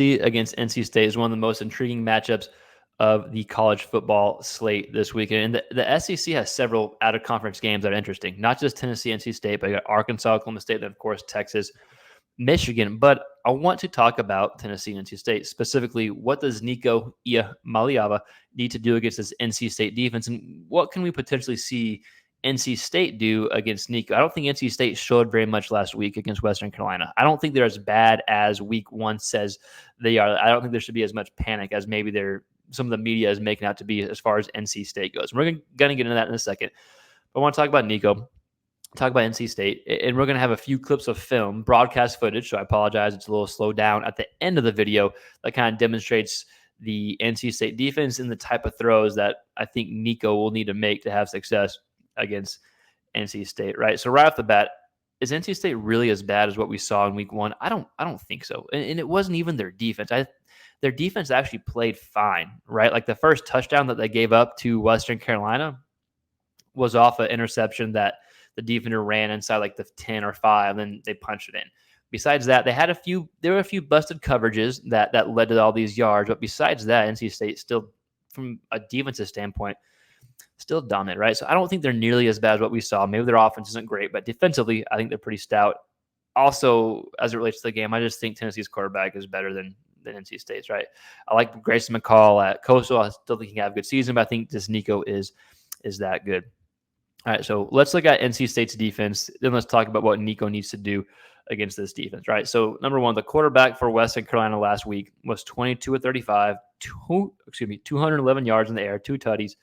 against NC State is one of the most intriguing matchups of the college football slate this weekend. And the SEC has several out-of-conference games that are interesting, not just Tennessee, NC State, but you got Arkansas, Oklahoma State, and of course Texas, Michigan. But I want to talk about Tennessee and NC State. Specifically, what does Nico Iamaleava need to do against this NC State defense, and what can we potentially see NC State do against Nico? I don't think NC State showed very much last week against Western Carolina. I don't think they're as bad as week one says they are. I don't think there should be as much panic as maybe some of the media is making out to be as far as NC State goes. We're going to get into that in a second. But I want to talk about Nico, talk about NC State, and we're going to have a few clips of film, broadcast footage, so I apologize, it's a little slowed down at the end of the video that kind of demonstrates the NC State defense and the type of throws that I think Nico will need to make to have success against NC State, right? So right off the bat, is NC State really as bad as what we saw in week one? I don't think so. And it wasn't even their defense. Their defense actually played fine, right? Like the first touchdown that they gave up to Western Carolina was off an interception that the defender ran inside like the 10 or 5, and then they punched it in. Besides that, there were a few busted coverages that led to all these yards. But besides that, NC State still, from a defensive standpoint, still dominant, right? So I don't think they're nearly as bad as what we saw. Maybe their offense isn't great, but defensively, I think they're pretty stout. Also, as it relates to the game, I just think Tennessee's quarterback is better than NC State's, right? I like Grayson McCall at Coastal. I still think he can have a good season, but I think this Nico is that good. All right, so let's look at NC State's defense. Then let's talk about what Nico needs to do against this defense, right? So number one, the quarterback for Western Carolina last week was 22 of 35, 211 yards in the air, 2 tutties,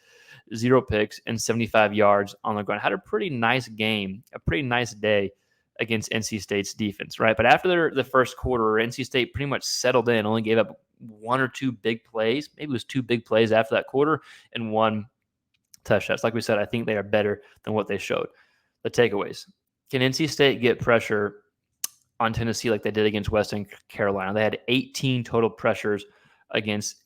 0 picks, and 75 yards on the ground. Had a pretty nice game, a pretty nice day against NC State's defense, right? But after the first quarter, NC State pretty much settled in, only gave up 1 or 2 big plays. Maybe it was 2 big plays after that quarter and 1 touchdown. Like we said, I think they are better than what they showed. The takeaways. Can NC State get pressure on Tennessee like they did against Western Carolina? They had 18 total pressures against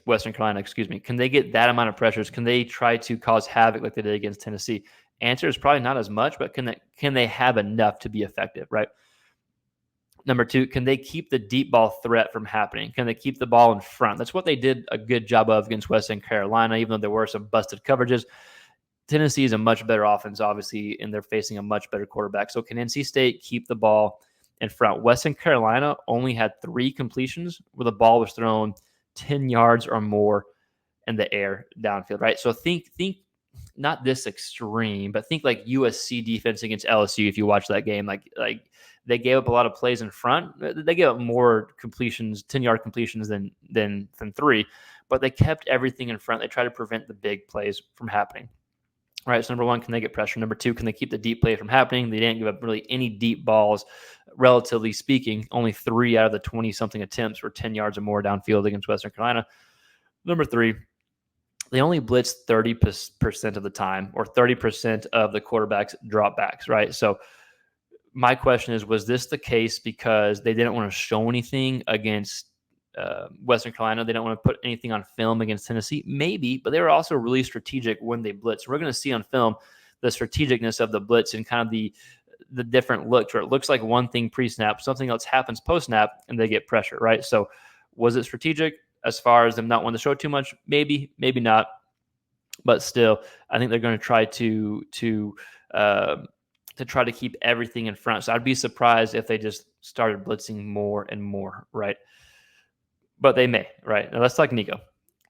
Western Carolina, Can they get that amount of pressures? Can they try to cause havoc like they did against Tennessee? Answer is probably not as much, but can they have enough to be effective, right? Number 2, can they keep the deep ball threat from happening? Can they keep the ball in front? That's what they did a good job of against Western Carolina, even though there were some busted coverages. Tennessee is a much better offense, obviously, and they're facing a much better quarterback. So can NC State keep the ball in front? Western Carolina only had 3 completions where the ball was thrown 10 yards or more in the air downfield, right? So think not this extreme, but think like USC defense against LSU. If you watch that game, like they gave up a lot of plays in front. They gave up more completions, 10-yard completions than 3, but they kept everything in front. They tried to prevent the big plays from happening. All right, so number 1, can they get pressure? Number 2, can they keep the deep play from happening? They didn't give up really any deep balls, relatively speaking. Only 3 out of the 20-something attempts were 10 yards or more downfield against Western Carolina. Number 3, they only blitzed 30% of the time, or 30% of the quarterback's dropbacks, right? So my question is, was this the case because they didn't want to show anything against Western Carolina? They don't want to put anything on film against Tennessee? Maybe, but they were also really strategic when they blitz. We're going to see on film the strategicness of the blitz and kind of the different looks, where it looks like one thing pre-snap, something else happens post-snap, and they get pressure, right? So was it strategic as far as them not wanting to show too much? Maybe, maybe not. But still, I think they're going to try to try to keep everything in front. So I'd be surprised if they just started blitzing more and more, right? But they may, right? Now let's talk Nico.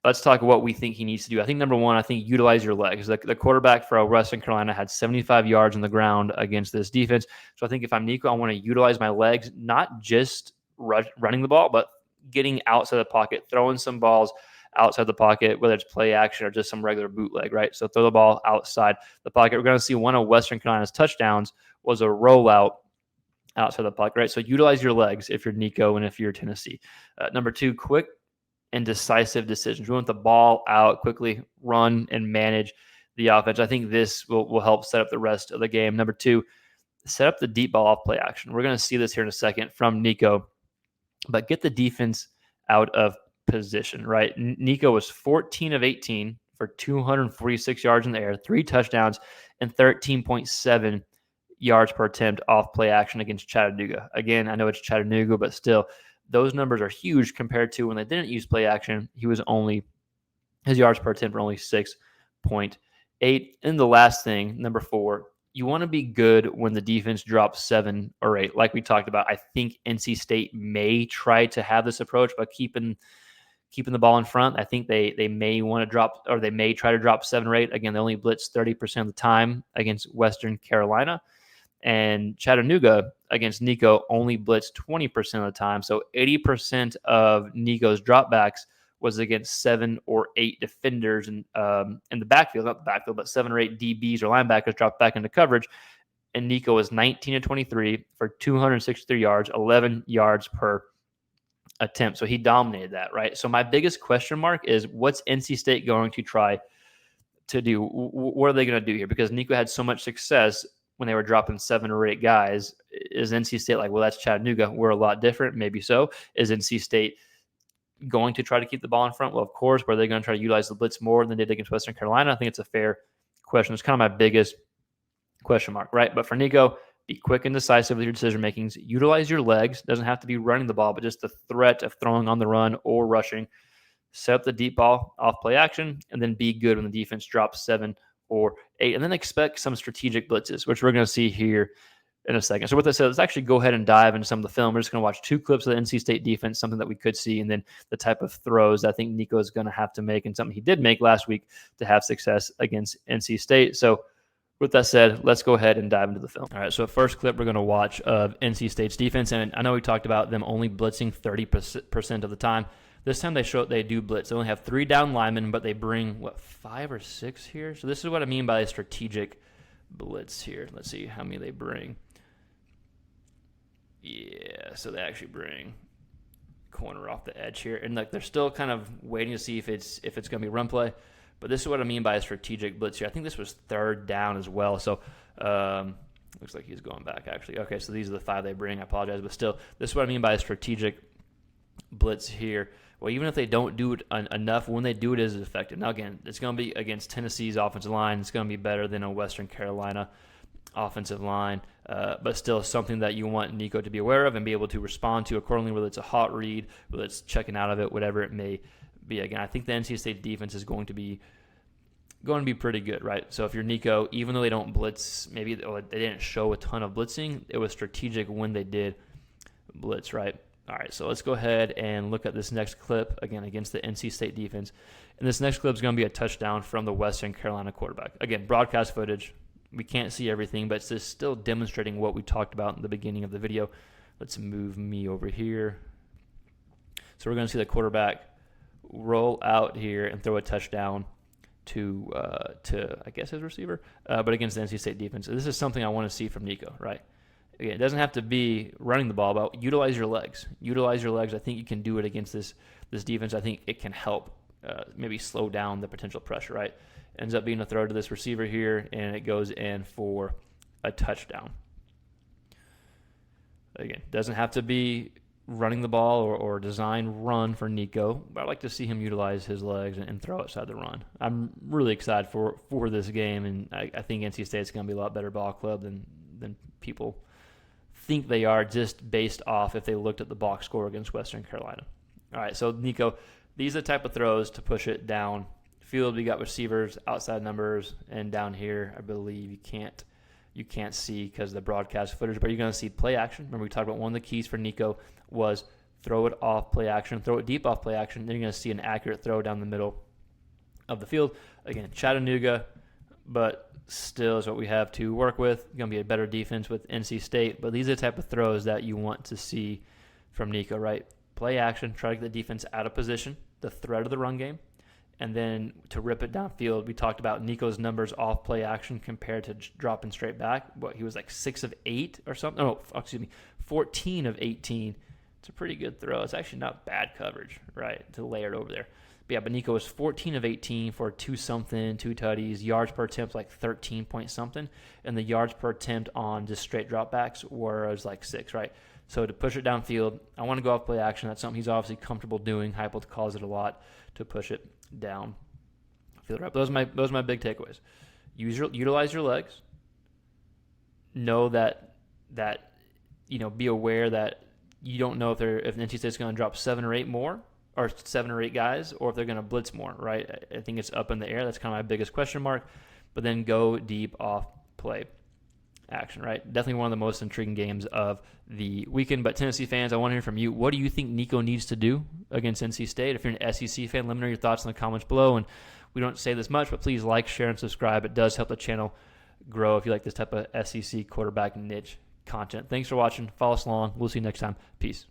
Let's talk what we think he needs to do. I think number 1, I think utilize your legs. The quarterback for Western Carolina had 75 yards on the ground against this defense. So I think if I'm Nico, I want to utilize my legs, not just running the ball, but getting outside the pocket, throwing some balls outside the pocket, whether it's play action or just some regular bootleg, right? So throw the ball outside the pocket. We're going to see one of Western Carolina's touchdowns was a rollout outside the pocket, right? So utilize your legs if you're Nico and if you're Tennessee. Number 2, quick and decisive decisions. We want the ball out quickly, run and manage the offense. I think this will help set up the rest of the game. Number 2, set up the deep ball off play action. We're going to see this here in a second from Nico, but get the defense out of position, right? Nico was 14 of 18 for 246 yards in the air, 3 touchdowns, and 13.7 yards per attempt off play action against Chattanooga. Again, I know it's Chattanooga, but still, those numbers are huge compared to when they didn't use play action. His yards per attempt were only 6.8. And the last thing, number 4, you want to be good when the defense drops 7 or 8. Like we talked about, I think NC State may try to have this approach by keeping the ball in front. I think they may want to drop, or they may try to drop 7 or 8. Again, they only blitz 30% of the time against Western Carolina. And Chattanooga against Nico only blitzed 20% of the time. So 80% of Nico's dropbacks was against 7 or 8 defenders in the backfield, not the backfield, but 7 or 8 DBs or linebackers dropped back into coverage. And Nico was 19 to 23 for 263 yards, 11 yards per attempt. So he dominated that, right? So my biggest question mark is, what's NC State going to try to do? What are they going to do here? Because Nico had so much success when they were dropping 7 or 8 guys. Is NC State like, well, that's Chattanooga, we're a lot different? Maybe so. Is NC State going to try to keep the ball in front? Well, of course. Were they going to try to utilize the blitz more than they did against Western Carolina? I think it's a fair question. It's kind of my biggest question mark, right? But for Nico, be quick and decisive with your decision makings. Utilize your legs. Doesn't have to be running the ball, but just the threat of throwing on the run or rushing. Set up the deep ball off play action, and then be good when the defense drops 7 or 8. And then expect some strategic blitzes, which we're going to see here in a second. So with that said, let's actually go ahead and dive into some of the film. We're just going to watch 2 clips of the NC State defense, something that we could see, and then the type of throws I think Nico is going to have to make, and something he did make last week to have success against NC State. So with that said, let's go ahead and dive into the film. All right, so first clip we're going to watch of NC State's defense, and I know we talked about them only blitzing 30% of the time. This time they do blitz. They only have 3 down linemen, but they bring, 5 or 6 here? So this is what I mean by a strategic blitz here. Let's see how many they bring. Yeah, so they actually bring corner off the edge here. And like they're still kind of waiting to see if it's going to be run play. But this is what I mean by a strategic blitz here. I think this was 3rd down as well. So looks like he's going back, actually. Okay, so these are the 5 they bring. I apologize. But still, this is what I mean by a strategic blitz here. Well, even if they don't do it enough, when they do it, is effective. Now, again, it's going to be against Tennessee's offensive line. It's going to be better than a Western Carolina offensive line, but still something that you want Nico to be aware of and be able to respond to accordingly, whether it's a hot read, whether it's checking out of it, whatever it may be. Again, I think the NC State defense is going to be pretty good, right? So if you're Nico, even though they don't blitz, maybe they didn't show a ton of blitzing, it was strategic when they did blitz, right? All right, so let's go ahead and look at this next clip, again, against the NC State defense. And this next clip is going to be a touchdown from the Western Carolina quarterback. Again, broadcast footage. We can't see everything, but it's just still demonstrating what we talked about in the beginning of the video. Let's move me over here. So we're going to see the quarterback roll out here and throw a touchdown to I guess, his receiver, but against the NC State defense. So this is something I want to see from Nico, right? Again, it doesn't have to be running the ball, but utilize your legs. Utilize your legs. I think you can do it against this defense. I think it can help maybe slow down the potential pressure, right? Ends up being a throw to this receiver here, and it goes in for a touchdown. Again, doesn't have to be running the ball or design run for Nico, but I'd like to see him utilize his legs and throw outside the run. I'm really excited for this game, and I think NC State's going to be a lot better ball club than people think they are, just based off if they looked at the box score against Western Carolina. All right, so Nico, these are the type of throws to push it down field. We got receivers, outside numbers, and down here, I believe you can't see because of the broadcast footage, but you're going to see play action. Remember, we talked about one of the keys for Nico was throw it off play action, throw it deep off play action. Then you're going to see an accurate throw down the middle of the field. Again, Chattanooga, but still is what we have to work with. Going to be a better defense with NC State, but these are the type of throws that you want to see from Nico, right? Play action, try to get the defense out of position, the threat of the run game, and then to rip it downfield. We talked about Nico's numbers off play action compared to dropping straight back. He was like 6 of 8 or something. Oh, excuse me, 14 of 18. It's a pretty good throw. It's actually not bad coverage, right, to layer it over there. But Nico was 14 of 18 for 2-something, 2 tutties, yards per attempt like 13 point something, and the yards per attempt on just straight dropbacks was like 6, right? So to push it downfield, I want to go off play action. That's something he's obviously comfortable doing. Heupel calls it a lot to push it down. Field right. Those are my big takeaways. Utilize your legs. Know that be aware that you don't know if NC State's going to drop 7 or 8 more, or 7 or 8 guys, or if they're going to blitz more, right? I think it's up in the air. That's kind of my biggest question mark. But then go deep off play action, right? Definitely one of the most intriguing games of the weekend. But Tennessee fans, I want to hear from you. What do you think Nico needs to do against NC State? If you're an SEC fan, let me know your thoughts in the comments below. And we don't say this much, but please like, share, and subscribe. It does help the channel grow if you like this type of SEC quarterback niche content. Thanks for watching. Follow us along. We'll see you next time. Peace.